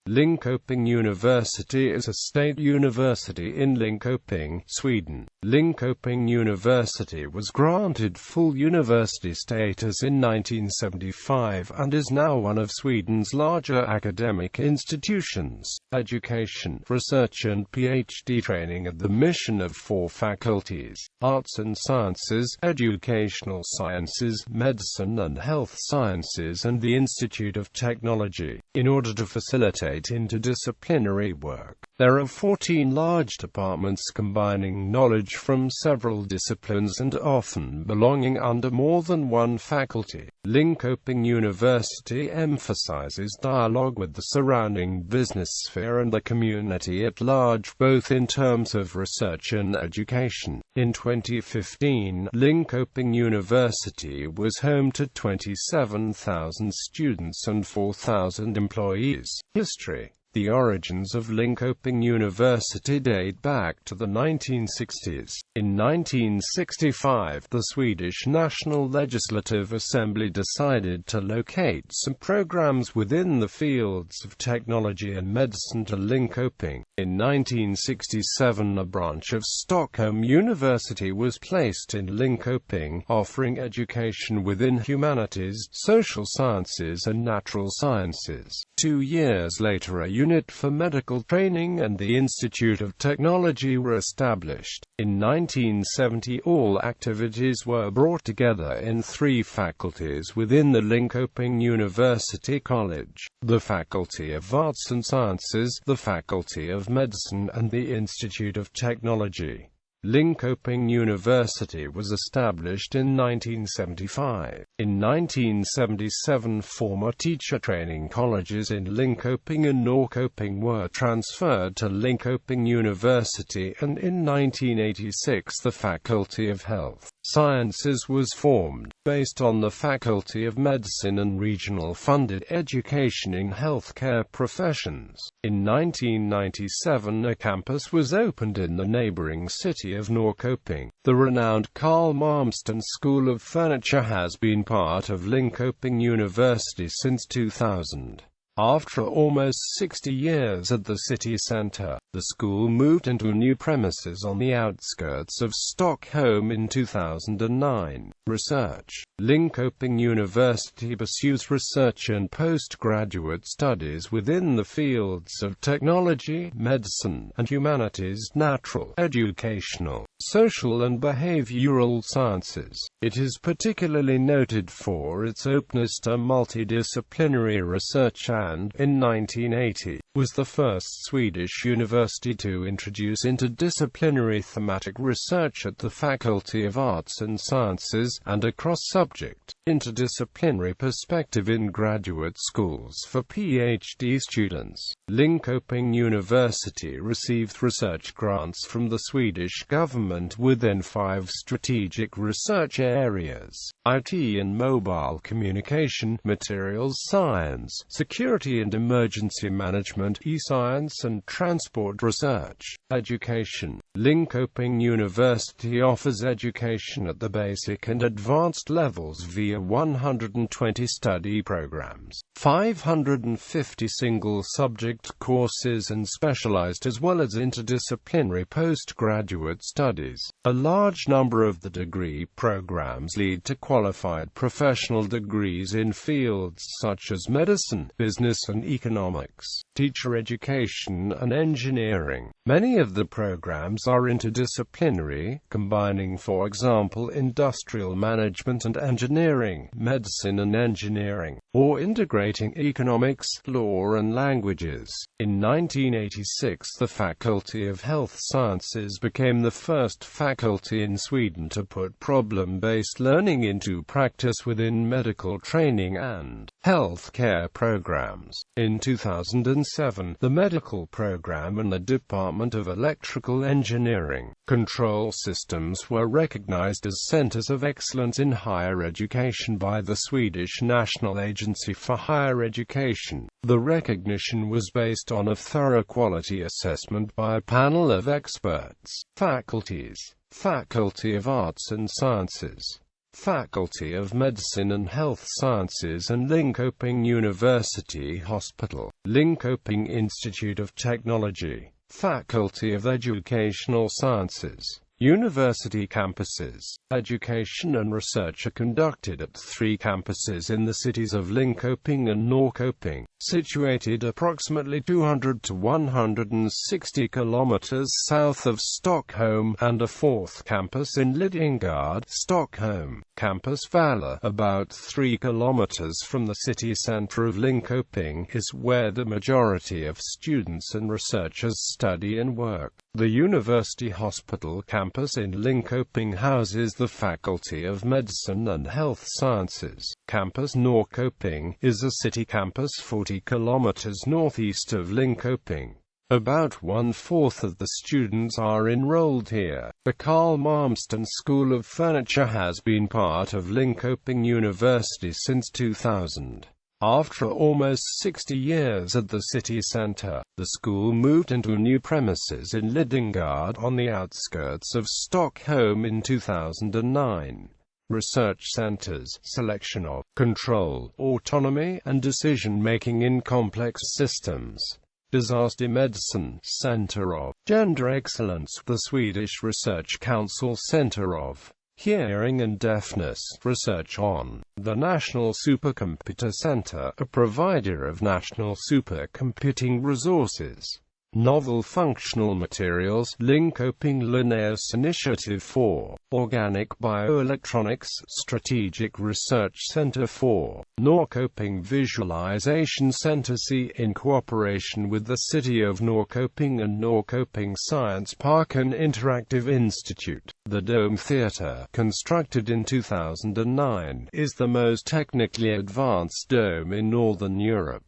Linköping University is a state university in Linköping, Sweden. Linköping University was granted full university status in 1975 and is now one of Sweden's larger academic institutions. Education, research and PhD training at the mission of 4 faculties: Arts and Sciences, Educational Sciences, Medicine and Health Sciences and the Institute of Technology. In order to facilitate interdisciplinary work, there are 14 large departments combining knowledge from several disciplines and often belonging under more than one faculty. Linköping University emphasizes dialogue with the surrounding business sphere and the community at large, both in terms of research and education. In 2015, Linköping University was home to 27,000 students and 4,000 employees. History. The origins of Linköping University date back to the 1960s. In 1965, the Swedish National Legislative Assembly decided to locate some programs within the fields of technology and medicine to Linköping. In 1967, a branch of Stockholm University was placed in Linköping, offering education within humanities, social sciences and natural sciences. 2 years later, a unit for medical training and the Institute of Technology were established. In 1970, all activities were brought together in 3 faculties within the Linköping University College: the Faculty of Arts and Sciences, the Faculty of Medicine and the Institute of Technology. Linköping University was established in 1975. In 1977, former teacher training colleges in Linköping and Norrköping were transferred to Linköping University, and in 1986 the Faculty of Health Sciences was formed, based on the Faculty of Medicine and regional funded education in healthcare professions. In 1997, a campus was opened in the neighboring city of Norrköping. The renowned Carl Malmsten School of Furniture has been part of Linköping University since 2000. After almost 60 years at the city centre, the school moved into new premises on the outskirts of Stockholm in 2009. Research. Linköping University pursues research and postgraduate studies within the fields of technology, medicine, and humanities, natural, educational, social and behavioral sciences. It is particularly noted for its openness to multidisciplinary research and, in 1980, was the first Swedish university to introduce interdisciplinary thematic research at the Faculty of Arts and Sciences, and a cross-subject, interdisciplinary perspective in graduate schools for PhD students. Linköping University received research grants from the Swedish government within 5 strategic research areas: IT and mobile communication, materials science, security and emergency management, e-science and transport research. Education. Linköping University offers education at the basic and advanced levels via 120 study programs, 550 single-subject courses and specialized as well as interdisciplinary postgraduate studies. A large number of the degree programs lead to qualified professional degrees in fields such as medicine, business and economics, teacher education and engineering. Many of the programs are interdisciplinary, combining, for example, industrial management and engineering, medicine and engineering, or integrating economics, law and languages. In 1986, the Faculty of Health Sciences became the first faculty in Sweden to put problem-based learning into practice within medical training and healthcare programs. In 2007, the medical program and the Department of Electrical Engineering Control Systems were recognized as centers of excellence in higher education by the Swedish National Agency for Higher Education. The recognition was based on a thorough quality assessment by a panel of experts. Faculties. Faculty of Arts and Sciences. Faculty of Medicine and Health Sciences and Linköping University Hospital, Linköping Institute of Technology, Faculty of Educational Sciences. University campuses. Education and research are conducted at 3 campuses in the cities of Linköping and Norrköping, situated approximately 200 to 160 kilometers south of Stockholm, and a 4th campus in Lidingö, Stockholm. Campus Valla, about 3 kilometers from the city center of Linköping, is where the majority of students and researchers study and work. The University Hospital campus in Linköping houses the Faculty of Medicine and Health Sciences. Campus Norrköping is a city campus 40 kilometers northeast of Linköping. About 1/4 of the students are enrolled here. The Carl Malmsten School of Furniture has been part of Linköping University since 2000. After almost 60 years at the city center, the school moved into new premises in Lidingö on the outskirts of Stockholm in 2009. Research centers, selection of, control, autonomy, and decision-making in complex systems. Disaster Medicine, Center of Gender Excellence, the Swedish Research Council Center of Hearing and Deafness, research on the National Supercomputer Center, a provider of national supercomputing resources. Novel Functional Materials, Linköping Linnaeus Initiative for Organic Bioelectronics, Strategic Research Center for Norrköping Visualization Center C in cooperation with the City of Norrköping and Norrköping Science Park and Interactive Institute. The Dome Theatre, constructed in 2009, is the most technically advanced dome in Northern Europe.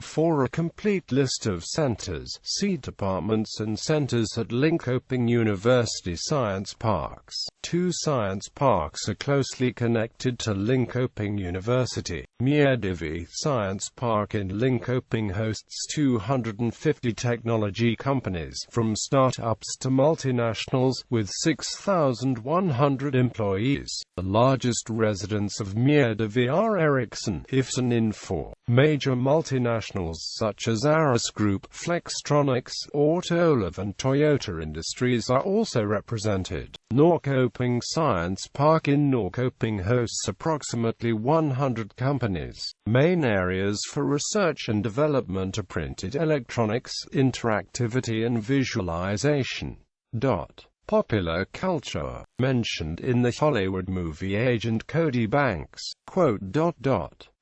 For a complete list of centers, see departments and centers at Linköping University Science Parks. 2 science parks are closely connected to Linköping University. Mjölby Science Park in Linköping hosts 250 technology companies, from startups to multinationals, with 6,100 employees. The largest residents of Mjölby are Ericsson, Ifton Info. Major multinationals such as Aris Group, Flextronics, Autoliv and Toyota Industries are also represented. Norrköping Science Park in Norrköping hosts approximately 100 companies. Main areas for research and development are printed electronics, interactivity and visualization. Popular culture, mentioned in the Hollywood movie Agent Cody Banks.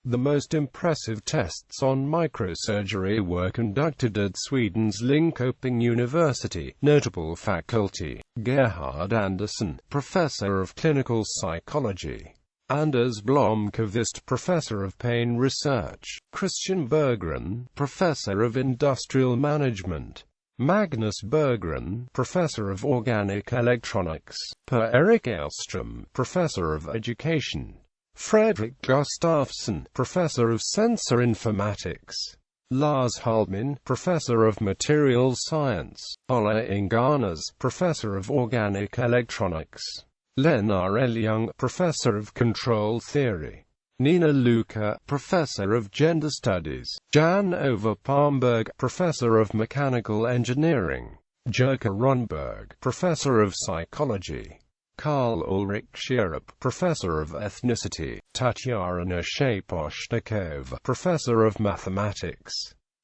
The most impressive tests on microsurgery were conducted at Sweden's Linköping University. Notable faculty: Gerhard Andersson, Professor of Clinical Psychology; Anders Blomqvist, Professor of Pain Research; Christian Berggren, Professor of Industrial Management; Magnus Berggren, Professor of Organic Electronics; Per-Erik Elström, Professor of Education; Fredrik Gustafsson, Professor of Sensor Informatics; Lars Hultman, Professor of Materials Science; Ola Ingarnes, Professor of Organic Electronics; Lena Elljung, Professor of Control Theory; Nina Luka, Professor of Gender Studies; Jan-Ove Palmberg, Professor of Mechanical Engineering; Jerka Ronberg, Professor of Psychology; Karl Ulrich Schierup, Professor of Ethnicity; Tatyana Shaposhnikova, Professor of Mathematics;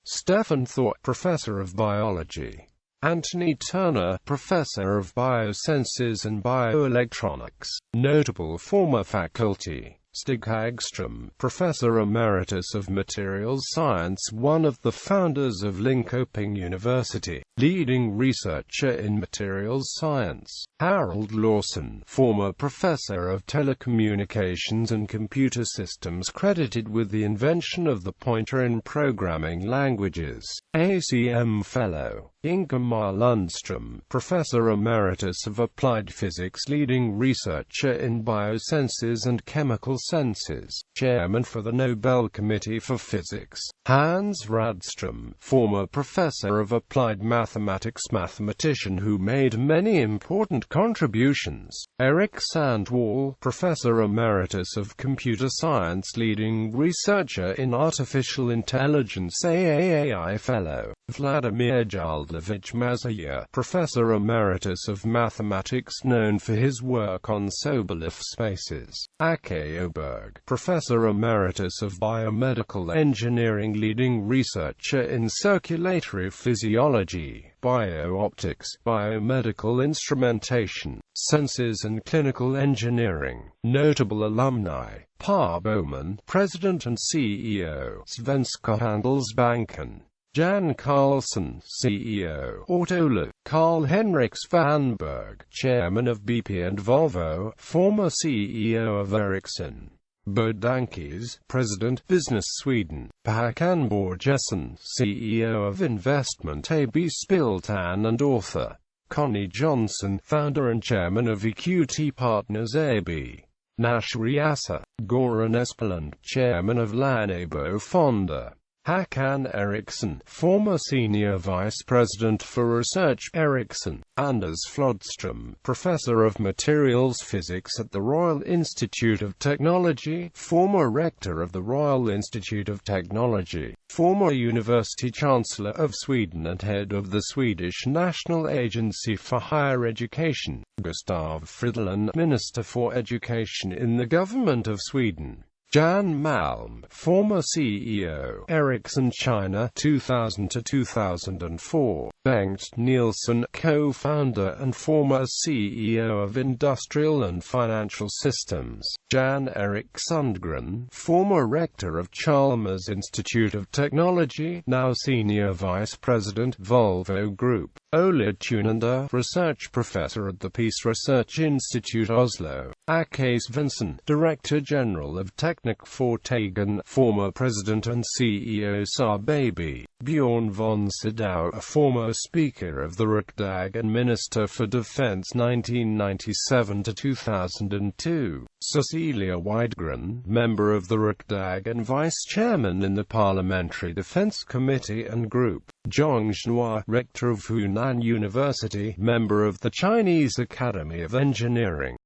Stefan Thor, Professor of Biology; Anthony Turner, Professor of Biosciences and Bioelectronics. Notable former faculty: Stig Hagström, Professor Emeritus of Materials Science, one of the founders of Linköping University, leading researcher in materials science; Harold Lawson, former Professor of Telecommunications and Computer Systems, credited with the invention of the pointer in programming languages; ACM Fellow; Ingemar Lundström, Professor Emeritus of Applied Physics, leading researcher in biosciences and chemical senses. Chairman for the Nobel Committee for Physics, Hans Radström, former professor of applied mathematics, mathematician who made many important contributions. Eric Sandwall, professor emeritus of computer science, leading researcher in artificial intelligence, AAAI fellow. Vladimir Jaldovich Mazaya, professor emeritus of mathematics, known for his work on Sobolev spaces. Ake Oberg, professor emeritus of biomedical engineering, leading researcher in circulatory physiology, biooptics, biomedical instrumentation, senses and clinical engineering. Notable alumni: Pa Bowman, president and CEO, Svenska Handelsbanken. Jan Carlson, CEO, Autoliv. Carl-Henrik Svanberg, chairman of BP and Volvo, former CEO of Ericsson. Bert Dankes, president, Business Sweden. Håkan Borgesson, CEO of Investment AB Spiltan and author. Connie Johnson, founder and chairman of EQT Partners AB. Nashri Assa. Goran Espeland, chairman of Lannebo Fonda. Håkan Eriksson, former senior vice president for research, Ericsson. Anders Flodström, professor of materials physics at the Royal Institute of Technology, former rector of the Royal Institute of Technology, former university chancellor of Sweden and head of the Swedish National Agency for Higher Education. Gustav Fridolin, minister for education in the government of Sweden. Jan Malm, former CEO, Ericsson China 2000 to 2004. Bengt Nielsen, co-founder and former CEO of Industrial and Financial Systems. Jan Erik Sundgren, former rector of Chalmers Institute of Technology, now senior vice president, Volvo Group. Ola Tunander, research professor at the Peace Research Institute Oslo. Ake Svensson, director general of Teknik Foretagen, former president and CEO Saab AB. Bjorn von Sydow, a former speaker of the Riksdag and minister for defense 1997 to 2002. Cecilia Widegren, member of the Riksdag and vice chairman in the Parliamentary Defense Committee and Group. Zhang Zhenhua, rector of Hunan University, member of the Chinese Academy of Engineering.